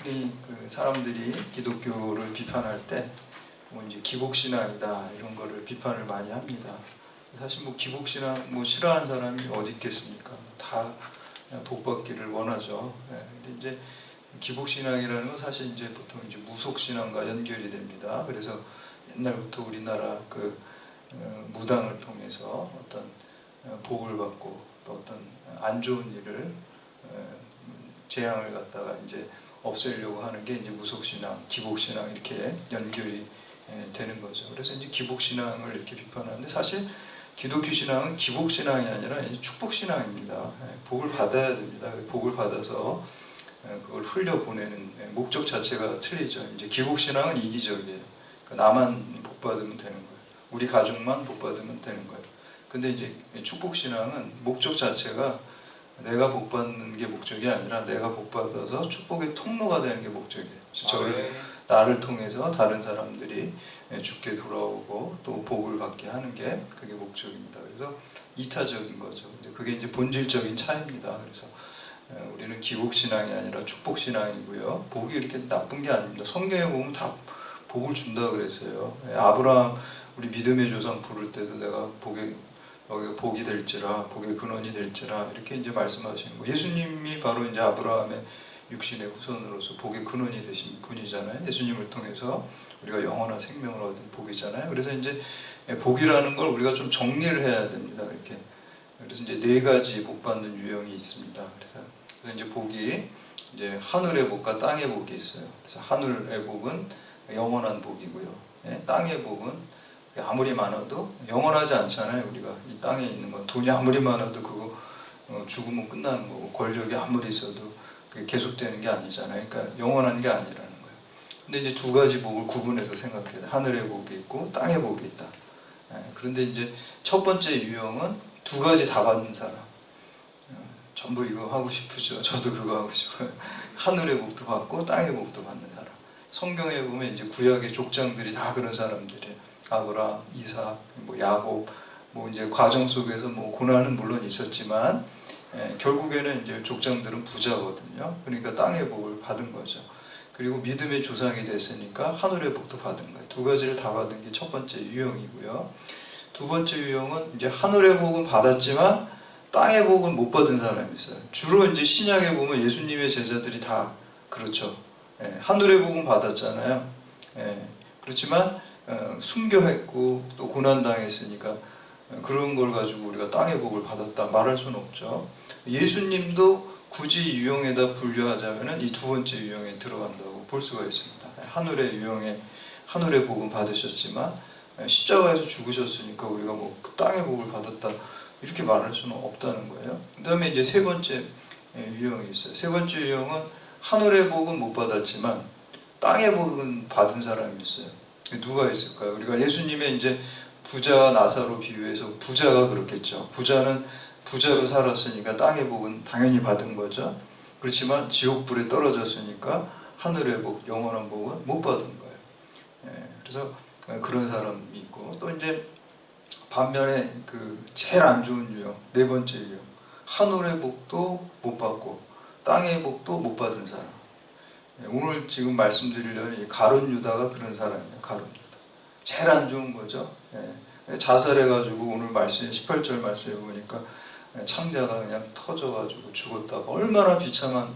흔히 그 사람들이 기독교를 비판할 때 뭐 이제 기복신앙이다 이런 거를 비판을 많이 합니다. 사실 뭐 기복신앙 뭐 싫어하는 사람이 어디 있겠습니까? 다 복받기를 원하죠. 근데 이제 기복신앙이라는 건 사실 이제 보통 이제 무속신앙과 연결이 됩니다. 그래서 옛날부터 우리나라 그 무당을 통해서 어떤 복을 받고 또 어떤 안 좋은 일을 재앙을 갖다가 이제 없애려고 하는 게 이제 무속신앙, 기복신앙 이렇게 연결이 되는 거죠. 그래서 이제 기복신앙을 이렇게 비판하는데 사실 기독교 신앙은 기복신앙이 아니라 축복신앙입니다. 복을 받아야 됩니다. 복을 받아서 그걸 흘려보내는 목적 자체가 틀리죠. 이제 기복신앙은 이기적이에요. 나만 복받으면 되는 거예요. 우리 가족만 복받으면 되는 거예요. 근데 이제 축복신앙은 목적 자체가 내가 복받는 게 목적이 아니라 내가 복받아서 축복의 통로가 되는 게 목적이에요. 나를 통해서 다른 사람들이 죽게 돌아오고 또 복을 받게 하는 게 그게 목적입니다. 그래서 이타적인 거죠. 그게 이제 본질적인 차이입니다. 그래서 우리는 기복신앙이 아니라 축복신앙이고요. 복이 이렇게 나쁜 게 아닙니다. 성경에 보면 다 복을 준다 그랬어요. 아브라함 우리 믿음의 조상 부를 때도 내가 복이 될지라, 복의 근원이 될지라 이렇게 이제 말씀하시는 거. 예수님이 바로 이제 아브라함의 육신의 후손으로서 복의 근원이 되신 분이잖아요. 예수님을 통해서 우리가 영원한 생명을 얻은 복이잖아요. 그래서 이제 복이라는 걸 우리가 좀 정리를 해야 됩니다. 이렇게. 그래서 이제 네 가지 복 받는 유형이 있습니다. 그래서 이제 복이 이제 하늘의 복과 땅의 복이 있어요. 그래서 하늘의 복은 영원한 복이고요. 땅의 복은 아무리 많아도 영원하지 않잖아요. 우리가 이 땅에 있는 건 돈이 아무리 많아도 그거 죽으면 끝나는 거고 권력이 아무리 있어도 그게 계속되는 게 아니잖아요. 그러니까 영원한 게 아니라는 거예요. 근데 이제 두 가지 복을 구분해서 생각해야 돼. 하늘의 복이 있고 땅의 복이 있다. 그런데 이제 첫 번째 유형은 두 가지 다 받는 사람. 전부 이거 하고 싶으죠. 저도 그거 하고 싶어요. 하늘의 복도 받고 땅의 복도 받는 사람. 성경에 보면 이제 구약의 족장들이 다 그런 사람들이에요. 아브라함, 이삭, 뭐 야곱, 뭐 이제 과정 속에서 뭐 고난은 물론 있었지만 결국에는 이제 족장들은 부자거든요. 그러니까 땅의 복을 받은 거죠. 그리고 믿음의 조상이 됐으니까 하늘의 복도 받은 거예요. 두 가지를 다 받은 게 첫 번째 유형이고요. 두 번째 유형은 이제 하늘의 복은 받았지만 땅의 복은 못 받은 사람이 있어요. 주로 이제 신약에 보면 예수님의 제자들이 다 그렇죠. 하늘의 복은 받았잖아요. 그렇지만 순교했고 또 고난당했으니까 그런 걸 가지고 우리가 땅의 복을 받았다 말할 수는 없죠. 예수님도 굳이 유형에다 분류하자면 이 두 번째 유형에 들어간다고 볼 수가 있습니다. 하늘의 유형에 하늘의 복은 받으셨지만 십자가에서 죽으셨으니까 우리가 뭐 땅의 복을 받았다 이렇게 말할 수는 없다는 거예요. 그 다음에 이제 세 번째 유형이 있어요. 세 번째 유형은 하늘의 복은 못 받았지만 땅의 복은 받은 사람이 있어요. 누가 있을까요? 우리가 예수님의 이제 부자와 나사로 비유해서 부자가 그렇겠죠. 부자는 부자로 살았으니까 땅의 복은 당연히 받은 거죠. 그렇지만 지옥불에 떨어졌으니까 하늘의 복, 영원한 복은 못 받은 거예요. 그래서 그런 사람이 있고 또 이제 반면에 그 제일 안 좋은 유형, 네 번째 유형, 하늘의 복도 못 받고 땅의 복도 못 받은 사람. 오늘 지금 말씀드리려는 가룟 유다가 그런 사람이에요. 가룟 유다. 제일 안 좋은 거죠. 자살해가지고 오늘 말씀 18절 말씀에 보니까 창자가 그냥 터져가지고 죽었다고. 얼마나 비참한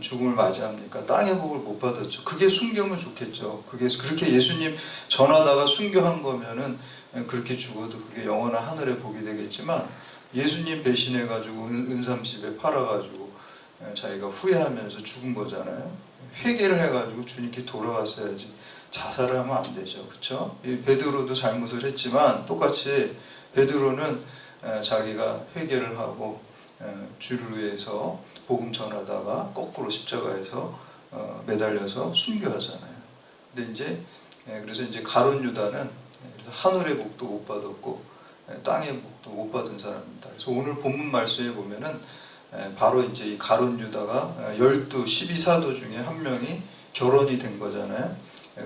죽음을 맞이합니까? 땅의 복을 못 받았죠. 그게 순교면 좋겠죠. 그게 그렇게 예수님 전하다가 순교한 거면은 그렇게 죽어도 그게 영원한 하늘의 복이 되겠지만 예수님 배신해가지고 은삼십에 팔아가지고 자기가 후회하면서 죽은 거잖아요. 회개를 해가지고 주님께 돌아왔어야지 자살을 하면 안 되죠. 그렇죠? 베드로도 잘못을 했지만 똑같이 베드로는 자기가 회개를 하고 주를 위해서 복음 전하다가 거꾸로 십자가에서 매달려서 순교하잖아요. 근데 이제 그래서 이제 가룟 유다는 하늘의 복도 못 받았고 땅의 복도 못 받은 사람입니다. 그래서 오늘 본문 말씀에 보면은 바로 이제 이 가룟 유다가 12사도 중에 한 명이 결혼이 된 거잖아요.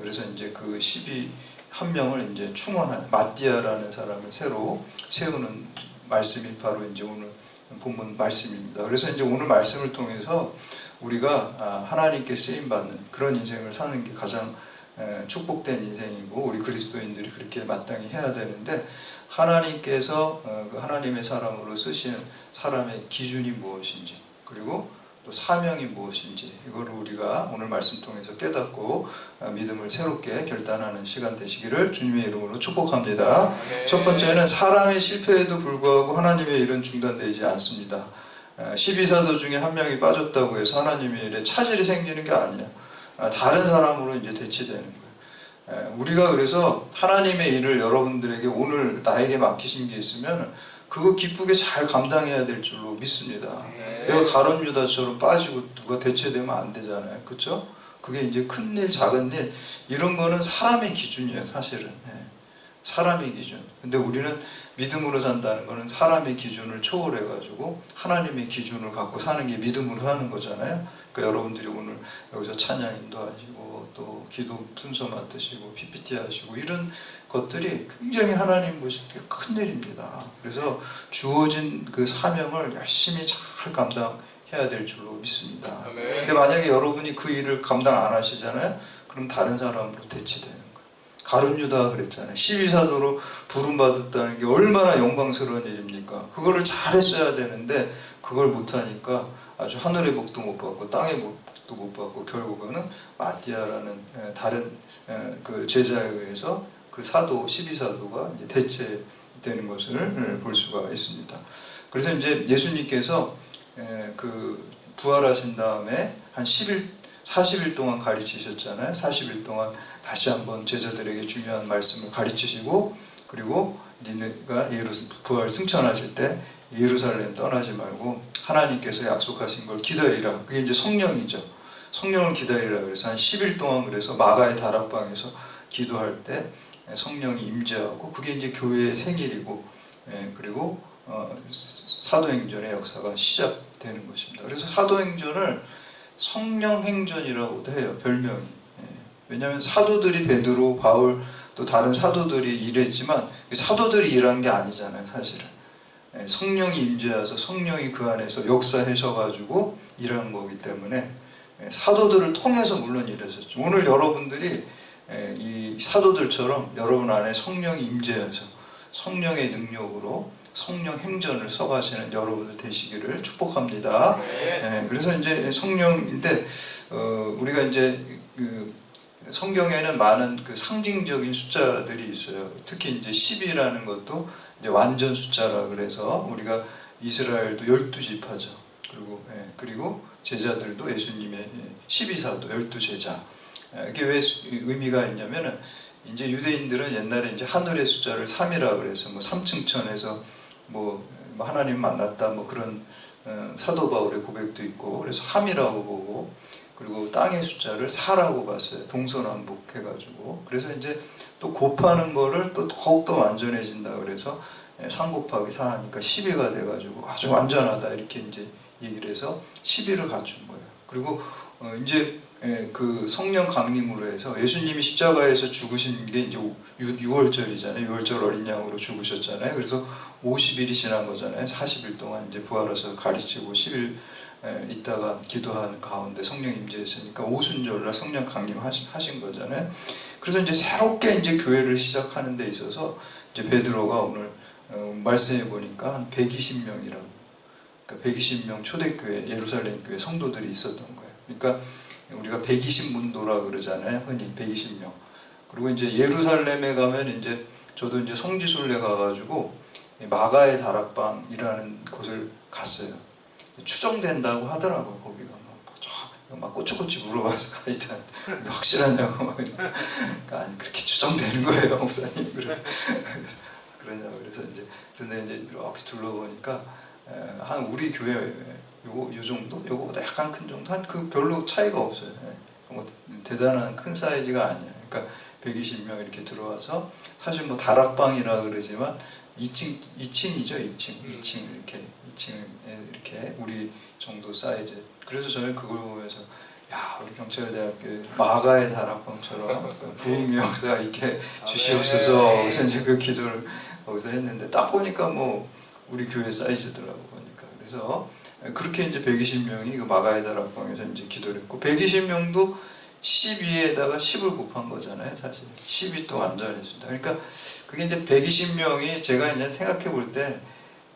그래서 이제 그 12한 명을 이제 충원한 마띠아라는 사람을 새로 세우는 말씀이 바로 이제 오늘 본문 말씀입니다. 그래서 이제 오늘 말씀을 통해서 우리가 하나님께 쓰임받는 그런 인생을 사는 게 가장 축복된 인생이고 우리 그리스도인들이 그렇게 마땅히 해야 되는데 하나님께서 그 하나님의 사람으로 쓰시는 사람의 기준이 무엇인지 그리고 또 사명이 무엇인지 이거를 우리가 오늘 말씀 통해서 깨닫고 믿음을 새롭게 결단하는 시간 되시기를 주님의 이름으로 축복합니다. 첫 번째는 사람의 실패에도 불구하고 하나님의 일은 중단되지 않습니다. 12사도 중에 한 명이 빠졌다고 해서 하나님의 일에 차질이 생기는 게 아니야. 다른 사람으로 이제 대치되는 거예요. 우리가 그래서 하나님의 일을 여러분들에게 오늘 나에게 맡기신 게 있으면 그거 기쁘게 잘 감당해야 될 줄로 믿습니다. 내가 가룟 유다처럼 빠지고 누가 대체되면 안 되잖아요. 그렇죠? 그게 이제 큰 일, 작은 일 이런 거는 사람의 기준이에요. 사실은 사람의 기준. 근데 우리는 믿음으로 산다는 거는 사람의 기준을 초월해가지고 하나님의 기준을 갖고 사는 게 믿음으로 사는 거잖아요. 그러니까 여러분들이 오늘 여기서 찬양 인도하시고 또 기도 순서 맡으시고 PPT 하시고 이런 것들이 굉장히 하나님 보실 때 큰 일입니다. 그래서 주어진 그 사명을 열심히 잘 감당해야 될 줄로 믿습니다. 근데 만약에 여러분이 그 일을 감당 안 하시잖아요. 그럼 다른 사람으로 대치되는 거예요. 가룟 유다가 그랬잖아요. 12사도로 부름받았다는 게 얼마나 영광스러운 일입니까? 그거를 잘했어야 되는데 그걸 못하니까 아주 하늘의 복도 못 받고 땅의 복도 못 받고 결국은 마띠아라는 다른 그 제자에 의해서 그 사도 12사도가 이제 대체되는 것을 볼 수가 있습니다. 그래서 이제 예수님께서 그 부활하신 다음에 한 40일 동안 가르치셨잖아요. 40일 동안 다시 한번 제자들에게 중요한 말씀을 가르치시고 그리고 니네가 부활 승천하실 때 예루살렘 떠나지 말고 하나님께서 약속하신 걸 기다리라. 그게 이제 성령이죠. 성령을 기다리라. 그래서 한 10일 동안 그래서 마가의 다락방에서 기도할 때 성령이 임재하고 그게 이제 교회의 생일이고 그리고 사도행전의 역사가 시작되는 것입니다. 그래서 사도행전을 성령행전이라고도 해요. 별명이. 왜냐하면 사도들이 베드로, 바울 또 다른 사도들이 일했지만 사도들이 일한 게 아니잖아요. 사실은 성령이 임재해서 성령이 그 안에서 역사하셔가지고 일한 거기 때문에 사도들을 통해서 물론 일하셨죠. 오늘 여러분들이 이 사도들처럼 여러분 안에 성령이 임재해서 성령의 능력으로 성령 행전을 써가시는 여러분들 되시기를 축복합니다. 그래서 이제 성령인데 우리가 이제 그 성경에는 많은 그 상징적인 숫자들이 있어요. 특히 이제 10이라는 것도 이제 완전 숫자라 그래서 우리가 이스라엘도 12지파죠. 그리고 제자들도 예수님의 12사도 12제자. 이게 왜 의미가 있냐면은 이제 유대인들은 옛날에 이제 하늘의 숫자를 3이라 그래서 뭐 3층천에서 뭐 하나님 만났다 뭐 그런 사도 바울의 고백도 있고 그래서 3이라고 보고 그리고 땅의 숫자를 4라고 봤어요. 동서남북 해가지고 그래서 이제 또 곱하는 거를 또 더욱더 완전해진다 그래서 3 곱하기 4 하니까 12가 돼가지고 아주 완전하다 이렇게 이제 얘기를 해서 12를 갖춘 거예요. 그리고 이제 그 성령 강림으로 해서 예수님이 십자가에서 죽으신 게 이제 6월절이잖아요. 6월절 어린 양으로 죽으셨잖아요. 그래서 50일이 지난 거잖아요. 40일 동안 이제 부활해서 가르치고 10일 있다가 기도하는 가운데 성령 임재했으니까 오순절날 성령 강림하신 거잖아요. 그래서 이제 새롭게 이제 교회를 시작하는 데 있어서 이제 베드로가 오늘 말씀해 보니까 한 120명이라고. 그러니까 120명 초대교회 예루살렘 교회 성도들이 있었던 거예요. 그러니까 우리가 120문도라 그러잖아요. 흔히 120명. 그리고 이제 예루살렘에 가면 이제 저도 이제 성지순례 가가지고 마가의 다락방이라는 곳을 갔어요. 추정된다고 하더라고요. 거기가 막 꼬치꼬치 물어봐서 가이드한테 확실하냐고 막 그러니까 아니 그렇게 추정되는 거예요, 목사님. 그러냐고 그래서 이제 근데 이제 이렇게 둘러보니까 한 우리 교회 요 정도? 요거보다 약간 큰 정도? 한 그 별로 차이가 없어요. 뭐 대단한 큰 사이즈가 아니에요. 그러니까 120명 이렇게 들어와서 사실 뭐 다락방이라 그러지만 2층이죠. 2층 이렇게 우리 정도 사이즈. 그래서 저는 그걸 보면서 야 우리 경찰대학교 마가의 다락방처럼 부흥의 역사 이렇게 주시옵소서. 그래서 이제 그 기도를 거기서 했는데 딱 보니까 뭐 우리 교회 사이즈더라고 보니까. 그래서 그렇게 이제 120명이 그 마가에다 락방에서 이제 기도를 했고 120명도 12에다가 10을 곱한 거잖아요, 사실. 10이 또 완전했습니다. 그러니까 그게 이제 120명이 제가 이제 생각해 볼 때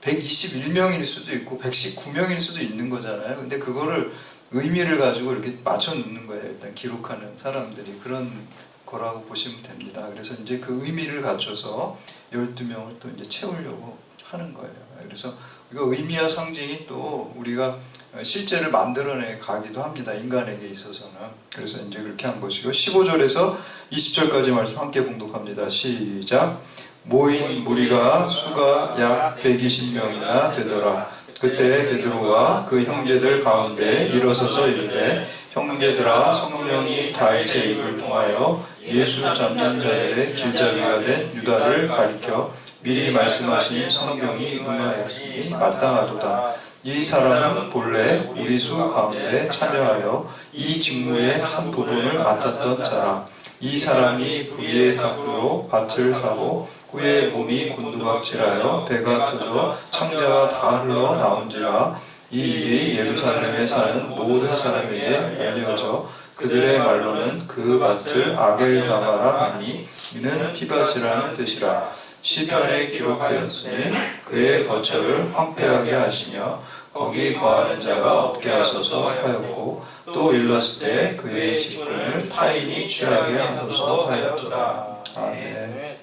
121명일 수도 있고 119명일 수도 있는 거잖아요. 근데 그거를 의미를 가지고 이렇게 맞춰 놓는 거예요. 일단 기록하는 사람들이 그런 거라고 보시면 됩니다. 그래서 이제 그 의미를 갖춰서 12명을 또 이제 채우려고 하는 거예요. 그래서 이거 의미와 상징이 또 우리가 실제를 만들어내 가기도 합니다. 인간에게 있어서는. 그래서 이제 그렇게 한 것이고 15절에서 20절까지 말씀 함께 봉독합니다. 시작. 모인 무리가 수가 약 120명이나 되더라. 그때 베드로와 그 형제들 가운데 일어서서 이르되 형제들아 성령이 다윗의 입을 통하여 예수 잡는 자들의 길잡이가 된 유다를 가리켜 미리 말씀하신 성경이 응하였으니 마땅하도다. 이 사람은 본래 우리 수 가운데 참여하여 이 직무의 한 부분을 맡았던 자라. 이 사람이 불의의 삭으로 밭을 사고 후에 몸이 곤두박질하여 배가 터져 창자가 다 흘러 나온지라. 이 일이 예루살렘에 사는 모든 사람에게 알려져 그들의 말로는 그 밭을 아겔다마라 하니 이는 피밭이라는 뜻이라. 시편에 기록되었으니 그의 거처를 황폐하게 하시며 거기 거하는 자가 없게 하소서 하였고 또 일렀을 때 그의 직분을 타인이 취하게 하소서 하였도다. 아멘.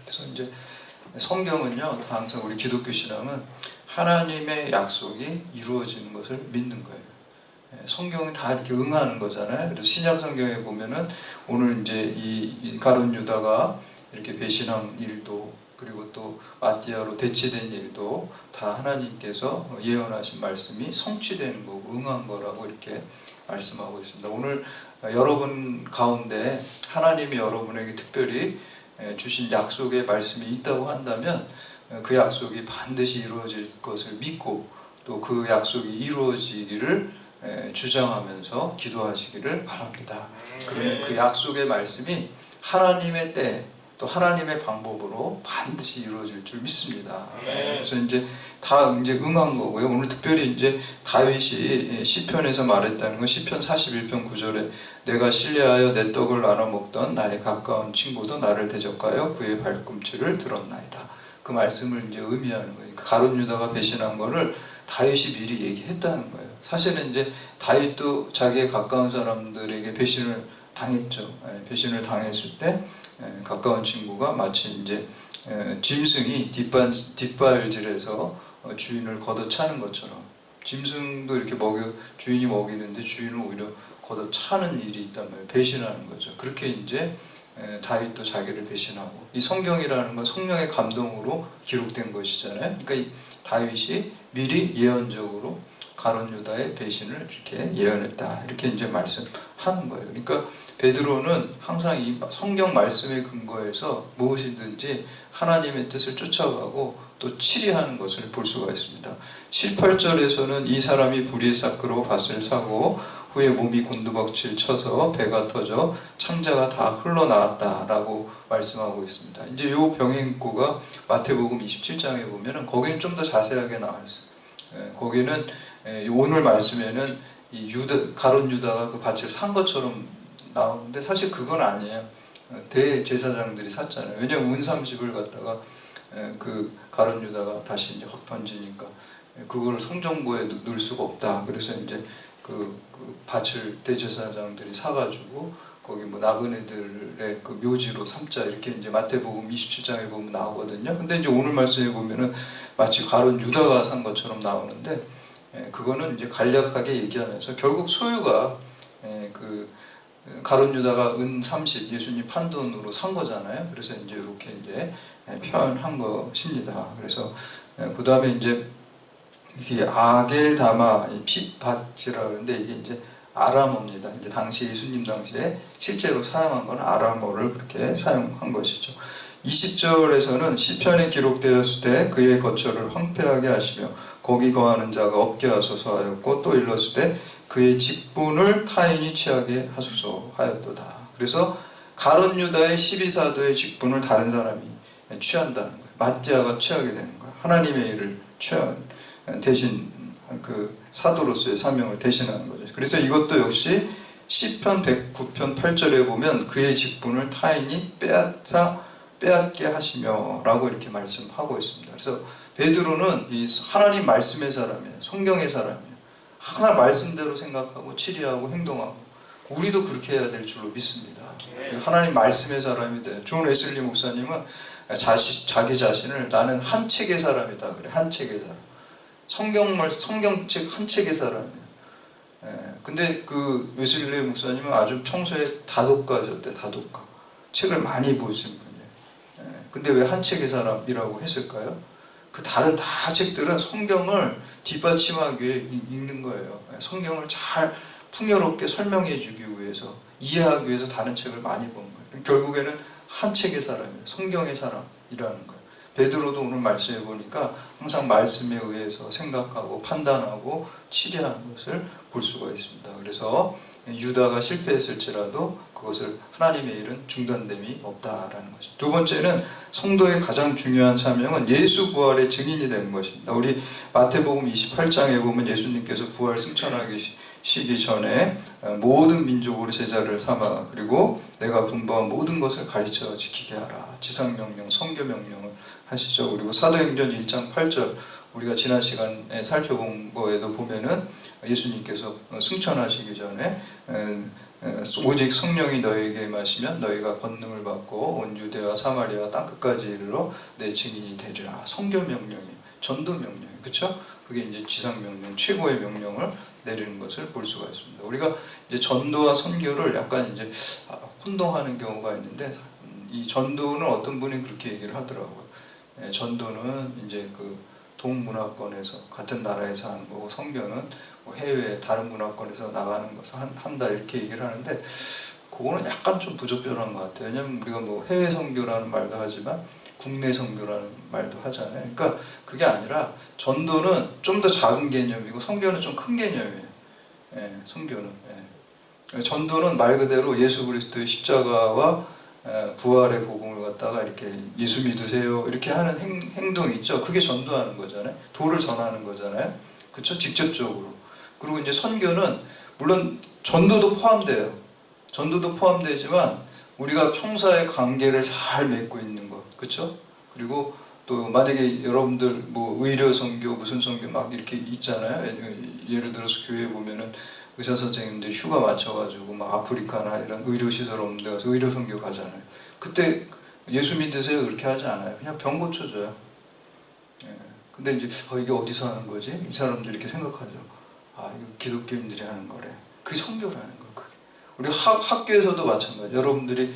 그래서 이제 성경은요, 항상 우리 기독교 신앙은 하나님의 약속이 이루어지는 것을 믿는 거예요. 성경이 다 이렇게 응하는 거잖아요. 그래서 신약 성경에 보면은 오늘 이제 이 가룟 유다가 이렇게 배신한 일도 그리고 또 마띠아로 대치된 일도 다 하나님께서 예언하신 말씀이 성취되는 거고 응한 거라고 이렇게 말씀하고 있습니다. 오늘 여러분 가운데 하나님이 여러분에게 특별히 주신 약속의 말씀이 있다고 한다면 그 약속이 반드시 이루어질 것을 믿고 또 그 약속이 이루어지기를 주장하면서 기도하시기를 바랍니다. 그러면 그 약속의 말씀이 하나님의 때 또 하나님의 방법으로 반드시 이루어질 줄 믿습니다. 그래서 이제 다 이제 응한 거고요. 오늘 특별히 이제 다윗이 시편에서 말했다는 건 시편 41편 9절에 내가 신뢰하여 내 떡을 나눠 먹던 나의 가까운 친구도 나를 대적하여 그의 발꿈치를 들었나이다. 그 말씀을 이제 의미하는 거예요. 가룟 유다가 배신한 거를 다윗이 미리 얘기했다는 거예요. 사실은 이제 다윗도 자기의 가까운 사람들에게 배신을 당했죠. 배신을 당했을 때 가까운 친구가 마치 이제 짐승이 뒷발질해서 주인을 걷어차는 것처럼 짐승도 이렇게 주인이 먹이는데 주인을 오히려 걷어차는 일이 있단 말이에요. 배신하는 거죠. 그렇게 이제 다윗도 자기를 배신하고 이 성경이라는 건 성령의 감동으로 기록된 것이잖아요. 그러니까 이 다윗이 미리 예언적으로 가룟 유다의 배신을 이렇게 예언했다. 이렇게 이제 말씀하는 거예요. 그러니까 베드로는 항상 이 성경 말씀에 근거해서 무엇이든지 하나님의 뜻을 쫓아가고 또 치리하는 것을 볼 수가 있습니다. 18절에서는 이 사람이 불의의 삭으로 밭을 사고 후에 몸이 곤두박질 쳐서 배가 터져 창자가 다 흘러나왔다라고 말씀하고 있습니다. 이제 이 병행구가 마태복음 27장에 보면은 거기는 좀 더 자세하게 나와 있어요. 거기는 오늘 말씀에는 이 가룟 유다가 그 밭을 산 것처럼 나오는데 사실 그건 아니에요. 대제사장들이 샀잖아요. 왜냐하면 은30을 갖다가 그 가룟 유다가 다시 이제 확 던지니까 그걸 성정고에 넣을 수가 없다. 그래서 이제 그 밭을 대제사장들이 사가지고 거기 뭐 나그네들의 그 묘지로 삼자 이렇게 이제 마태복음 27장에 보면 나오거든요. 근데 이제 오늘 말씀에 보면은 마치 가룟 유다가 산 것처럼 나오는데 그거는 이제 간략하게 얘기하면서 결국 소유가 그 가룟 유다가 은 30 예수님 판돈으로 산 거잖아요. 그래서 이제 이렇게 이제 표현한 것입니다. 그래서 그 다음에 이제 이게 아겔다마 피밭이라 그러는데 이게 이제 아람어입니다. 이제 당시 예수님 당시에 실제로 사용한 건 아람어를 그렇게 사용한 것이죠. 20절에서는 시편에 기록되었을 때 그의 거처를 황폐하게 하시며 거기 거하는 자가 없게 하소서 하였고 또 일렀을 때 그의 직분을 타인이 취하게 하소서 하였도다. 그래서 가룟 유다의 12사도의 직분을 다른 사람이 취한다는 거예요. 마띠아가 취하게 되는 거예요. 하나님의 일을 대신 그 사도로서의 사명을 대신하는 거죠. 그래서 이것도 역시 시편 109편 8절에 보면 그의 직분을 타인이 빼앗게 하시며 라고 이렇게 말씀하고 있습니다. 그래서 베드로는 이 하나님 말씀의 사람이에요. 성경의 사람이에요. 항상 말씀대로 생각하고 치리하고 행동하고, 우리도 그렇게 해야 될 줄로 믿습니다. 하나님 말씀의 사람이 돼요. 존 웨슬리 목사님은 자기 자신을 나는 한 책의 사람이다 그래. 한 책의 사람. 성경책 한 책의 사람이에요. 근데 그 웨슬리 목사님은 아주 평소에 다독가셨대. 다독가. 책을 많이 보신 분이에요. 근데 왜 한 책의 사람이라고 했을까요? 그 다른 다 책들은 성경을 뒷받침하기 위해 읽는 거예요. 성경을 잘 풍요롭게 설명해 주기 위해서, 이해하기 위해서 다른 책을 많이 본 거예요. 결국에는 한 책의 사람이에요. 성경의 사람이라는 거예요. 베드로도 오늘 말씀해 보니까 항상 말씀에 의해서 생각하고 판단하고 치리하는 것을 볼 수가 있습니다. 그래서 유다가 실패했을지라도 그것을 하나님의 일은 중단됨이 없다라는 것입니다. 두 번째는 성도의 가장 중요한 사명은 예수 부활의 증인이 되는 것입니다. 우리 마태복음 28장에 보면 예수님께서 부활 승천하시기 전에 모든 민족으로 제자를 삼아 그리고 내가 분부한 모든 것을 가르쳐 지키게 하라. 지상명령, 선교명령을 하시죠. 그리고 사도행전 1장 8절 우리가 지난 시간에 살펴본 거에도 보면은 예수님께서 승천하시기 전에 오직 성령이 너에게 임하시면 너희가 권능을 받고 온 유대와 사마리아 땅끝까지 이르러 내 증인이 되리라. 선교명령이, 전도명령이, 그렇죠? 그게 이제 지상명령, 최고의 명령을 내리는 것을 볼 수가 있습니다. 우리가 이제 전도와 선교를 약간 이제 혼동하는 경우가 있는데, 이 전도는 어떤 분이 그렇게 얘기를 하더라고요. 전도는 이제 그 동문화권에서 같은 나라에서 하는 거고, 선교는 뭐 해외 다른 문화권에서 나가는 것을 한다 이렇게 얘기를 하는데, 그거는 약간 좀 부적절한 것 같아요. 왜냐면 우리가 뭐 해외 선교라는 말도 하지만 국내 선교라는 말도 하잖아요. 그러니까 그게 아니라 전도는 좀 더 작은 개념이고 선교는 좀 큰 개념이에요. 선교는. 전도는 말 그대로 예수 그리스도의 십자가와 부활의 복음을 갖다가 이렇게 예수 믿으세요 이렇게 하는 행동이 있죠. 그게 전도하는 거잖아요. 도를 전하는 거잖아요. 그렇죠? 직접적으로. 그리고 이제 선교는 물론 전도도 포함돼요. 전도도 포함되지만 우리가 평사의 관계를 잘 맺고 있는 것, 그렇죠? 그리고 또 만약에 여러분들 뭐 의료 선교 무슨 선교 막 이렇게 있잖아요. 예를 들어서 교회에 보면은 의사 선생님들 휴가 맞춰가지고 막 아프리카나 이런 의료 시설 없는 데 가서 의료 선교 가잖아요. 그때 예수 믿으세요 그렇게 하지 않아요. 그냥 병 고쳐줘요. 근데 이제 이게 어디서 하는 거지? 이 사람들이 이렇게 생각하죠. 아, 이거 기독교인들이 하는 거래. 그게 선교라는 거예요. 그게. 우리 학교에서도 마찬가지. 여러분들이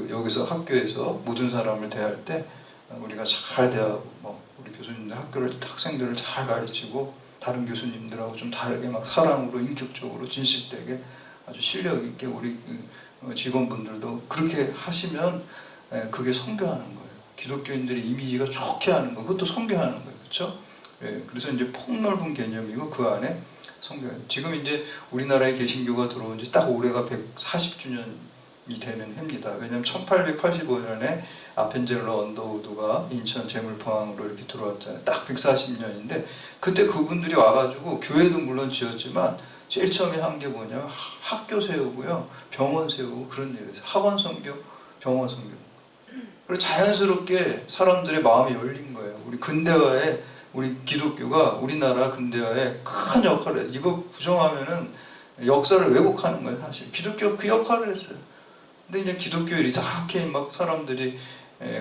여기서 학교에서 모든 사람을 대할 때 우리가 잘 대하고 뭐 우리 교수님들 학생들을 잘 가르치고 다른 교수님들하고 좀 다르게 막 사랑으로 인격적으로 진실되게 아주 실력 있게 우리 직원분들도 그렇게 하시면 그게 선교하는 거예요. 기독교인들의 이미지가 좋게 하는 거, 그것도 선교하는 거예요. 그렇죠? 그래서 이제 폭넓은 개념이고 그 안에 선교. 지금 이제 우리나라에 개신교가 들어온 지 딱 올해가 140주년이 되는 해입니다. 왜냐하면 1885년에 아펜젤러 언더우드가 인천 재물포항으로 이렇게 들어왔잖아요. 딱 140년인데 그때 그분들이 와가지고 교회도 물론 지었지만 제일 처음에 한 게 뭐냐면 학교 세우고요, 병원 세우고 그런 일을 했어요. 학원 선교, 병원 선교. 그리고 자연스럽게 사람들의 마음이 열린 거예요. 우리 근대화에 우리 기독교가 우리나라 근대화에 큰 역할을 해요. 이거 부정하면은 역사를 왜곡하는 거예요. 사실 기독교가 그 역할을 했어요. 근데 이제 기독교를 이상하게 막 사람들이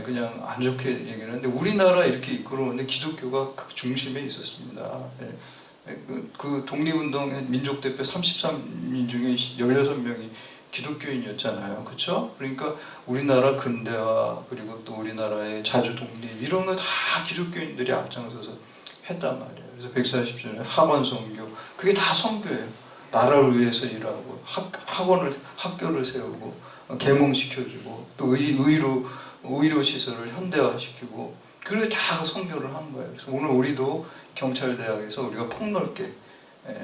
그냥 안 좋게 얘기를 하는데 우리나라 이렇게 이끌어오는데 기독교가 그 중심에 있었습니다. 그 독립운동 민족대표 33인 중에 16명이 기독교인이었잖아요. 그렇죠? 그러니까 우리나라 근대화 그리고 또 우리나라의 자주 독립 이런 거 다 기독교인들이 앞장서서 했단 말이에요. 그래서 140주년 학원 선교 그게 다 선교예요. 나라를 위해서 일하고 학교를 세우고 계몽시켜주고 또 의료 시설을 현대화시키고 그게 다 선교를 한 거예요. 그래서 오늘 우리도 경찰대학에서 우리가 폭넓게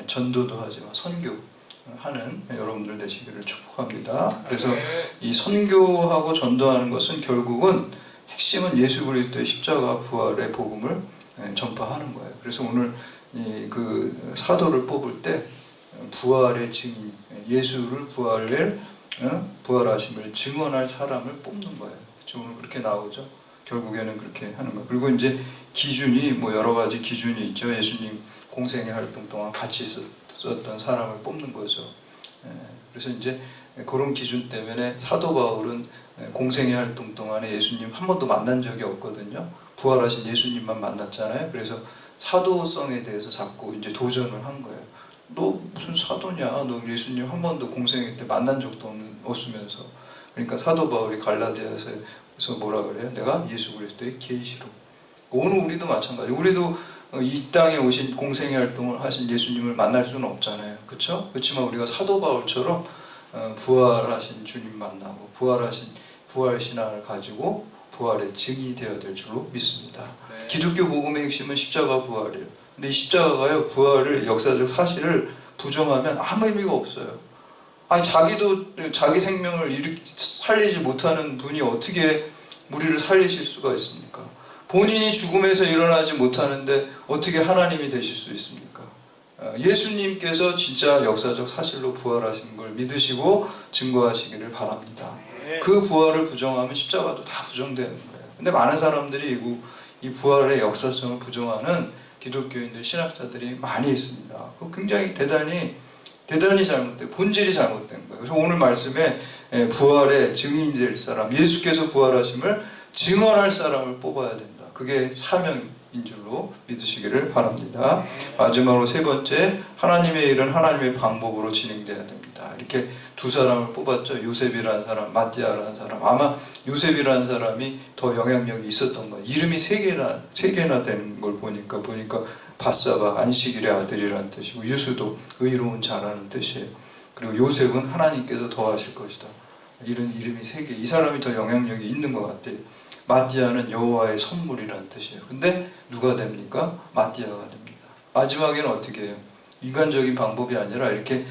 전도도 하지만 선교하는 여러분들 되시기를 축복합니다. 그래서 이 선교하고 전도하는 것은 결국은 핵심은 예수 그리스도의 십자가 부활의 복음을 전파하는 거예요. 그래서 오늘 그 사도를 뽑을 때 부활의 증인, 예수를 부활하심을 증언할 사람을 뽑는 거예요. 그렇죠? 오늘 그렇게 나오죠. 결국에는 그렇게 하는 거예요. 그리고 이제 기준이 뭐 여러 가지 기준이 있죠. 예수님 공생의 활동 동안 같이 있었던 사람을 뽑는 거죠. 그래서 이제 그런 기준 때문에 사도 바울은 공생의 활동 동안에 예수님 한 번도 만난 적이 없거든요. 부활하신 예수님만 만났잖아요. 그래서 사도성에 대해서 자꾸 이제 도전을 한 거예요. 너 무슨 사도냐? 너 예수님 한 번도 공생애 때 만난 적도 없으면서. 그러니까 사도 바울이 갈라디아에서 뭐라 그래요? 내가 예수 그리스도의 계시로. 오늘 우리도 마찬가지. 우리도 이 땅에 오신 공생애 활동을 하신 예수님을 만날 수는 없잖아요. 그렇죠? 그렇지만 우리가 사도 바울처럼 부활하신 주님 만나고 부활 신앙을 가지고 부활의 증인이 되어야 될 줄로 믿습니다. 네. 기독교 복음의 핵심은 십자가 부활이에요. 근데 이 십자가가요, 부활을, 역사적 사실을 부정하면 아무 의미가 없어요. 아니, 자기 생명을 살리지 못하는 분이 어떻게 우리를 살리실 수가 있습니까? 본인이 죽음에서 일어나지 못하는데 어떻게 하나님이 되실 수 있습니까? 예수님께서 진짜 역사적 사실로 부활하신 걸 믿으시고 증거하시기를 바랍니다. 그 부활을 부정하면 십자가도 다 부정되는 거예요. 근데 많은 사람들이 이 부활의 역사성을 부정하는 기독교인들, 신학자들이 많이 있습니다. 그 굉장히 대단히 잘못된, 본질이 잘못된 거예요. 그래서 오늘 말씀에 부활의 증인이 될 사람, 예수께서 부활하심을 증언할 사람을 뽑아야 된다. 그게 사명인 줄로 믿으시기를 바랍니다. 마지막으로 세 번째, 하나님의 일은 하나님의 방법으로 진행돼야 됩니다. 이렇게 두 사람을 뽑았죠. 요셉이라는 사람, 마띠아라는 사람. 아마 요셉이라는 사람이 더 영향력이 있었던 거예요. 이름이 세 개나 되는 걸 보니까 바사바, 안식일의 아들이라는 뜻이고, 유수도 의로운 자라는 뜻이에요. 그리고 요셉은 하나님께서 더하실 것이다. 이런 이름이 세 개. 이 사람이 더 영향력이 있는 것 같아요. 마띠아는 여호와의 선물이라는 뜻이에요. 근데 누가 됩니까? 마띠아가 됩니다. 마지막에는 어떻게 해요? 인간적인 방법이 아니라 이렇게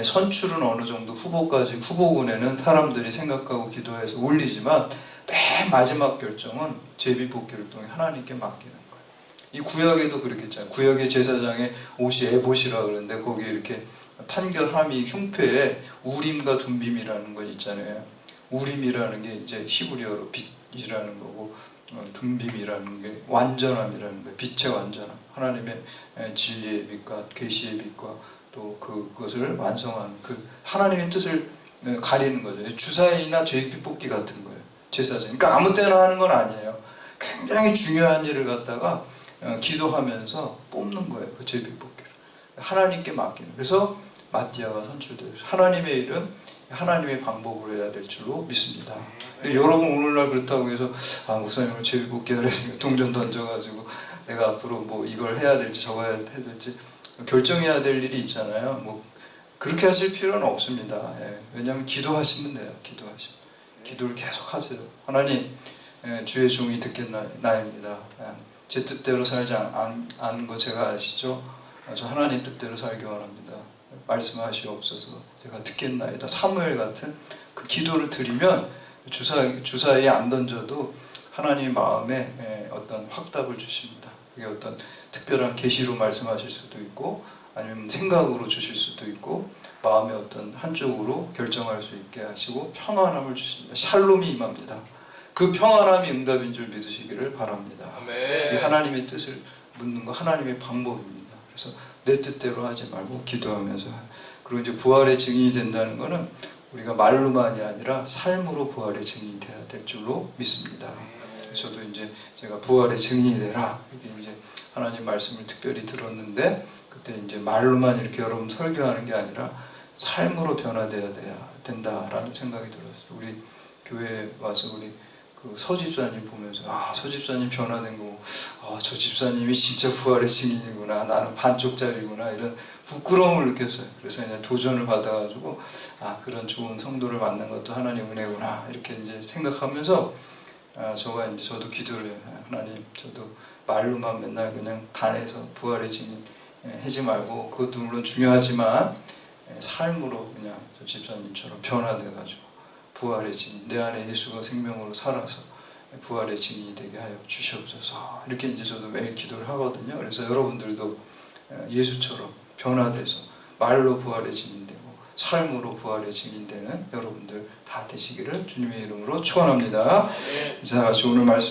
선출은 어느 정도 후보군에는 사람들이 생각하고 기도해서 올리지만 맨 마지막 결정은 제비뽑기를 통해 하나님께 맡기는 거예요. 이 구약에도 그렇겠잖아요. 구약의 제사장의 옷이 에봇이라 그러는데 거기에 이렇게 판결함이 흉패에 우림과 둠빔이라는 건 있잖아요. 우림이라는 게 이제 히브리어로 빛이라는 거고, 둠빔이라는 게 완전함이라는 거예요. 빛의 완전함. 하나님의 진리의 빛과 계시의 빛과 또 그것을 완성하는 그 하나님의 뜻을 가리는 거죠. 주사위나 제비 뽑기 같은 거예요. 제사장. 그러니까 아무 때나 하는 건 아니에요. 굉장히 중요한 일을 갖다가 기도하면서 뽑는 거예요. 그 제비 뽑기를. 하나님께 맡기는. 그래서 마띠아가 선출돼요. 하나님의 일은 하나님의 방법으로 해야 될 줄로 믿습니다. 근데 여러분 오늘날 그렇다고 해서 목사님을 제비 뽑기 하려니까 동전 던져가지고 내가 앞으로 뭐 이걸 해야 될지 저거 해야 될지 결정해야 될 일이 있잖아요. 뭐 그렇게 하실 필요는 없습니다. 왜냐하면 기도하시면 돼요. 기도를 계속 하세요. 하나님, 주의 종이 듣겠나이다. 제 뜻대로 살지 않은 거 제가 아시죠? 저 하나님 뜻대로 살기 원합니다. 말씀하시옵소서. 제가 듣겠나이다. 사무엘 같은 그 기도를 드리면 주사위에 안 던져도 하나님 마음에 어떤 확답을 주십니다. 그게 어떤 특별한 계시로 말씀하실 수도 있고, 아니면 생각으로 주실 수도 있고, 마음의 어떤 한쪽으로 결정할 수 있게 하시고 평안함을 주십니다. 샬롬이 임합니다. 그 평안함이 응답인 줄 믿으시기를 바랍니다. 이 하나님의 뜻을 묻는 거 하나님의 방법입니다. 그래서 내 뜻대로 하지 말고 기도하면서. 그리고 이제 부활의 증인이 된다는 것은 우리가 말로만이 아니라 삶으로 부활의 증인이 돼야 될 줄로 믿습니다. 저도 이제 제가 부활의 증인이 되라, 이게 이제 하나님 말씀을 특별히 들었는데, 그때 이제 말로만 이렇게 여러분 설교하는 게 아니라 삶으로 변화돼야 된다라는 생각이 들었어요. 우리 교회에 와서 우리 그 서집사님 보면서 서집사님 변화된 거, 저 집사님이 진짜 부활의 증인이구나, 나는 반쪽짜리구나, 이런 부끄러움을 느꼈어요. 그래서 그냥 도전을 받아가지고 그런 좋은 성도를 만난 것도 하나님 은혜구나, 이렇게 이제 생각하면서 저도 기도를 해요. 하나님, 저도 말로만 맨날 그냥 단에서 부활의 증인 하지 말고, 그것도 물론 중요하지만 삶으로 그냥 저 집사님처럼 변화돼가지고 부활의 증인, 내 안에 예수가 생명으로 살아서 부활의 증인이 되게 하여 주시옵소서. 이렇게 이제 저도 매일 기도를 하거든요. 그래서 여러분들도 예수처럼 변화돼서 말로 부활의 증인되고 삶으로 부활의 증인되는 여러분들 다 되시기를 주님의 이름으로 축원합니다. 자, 같이 오늘 말씀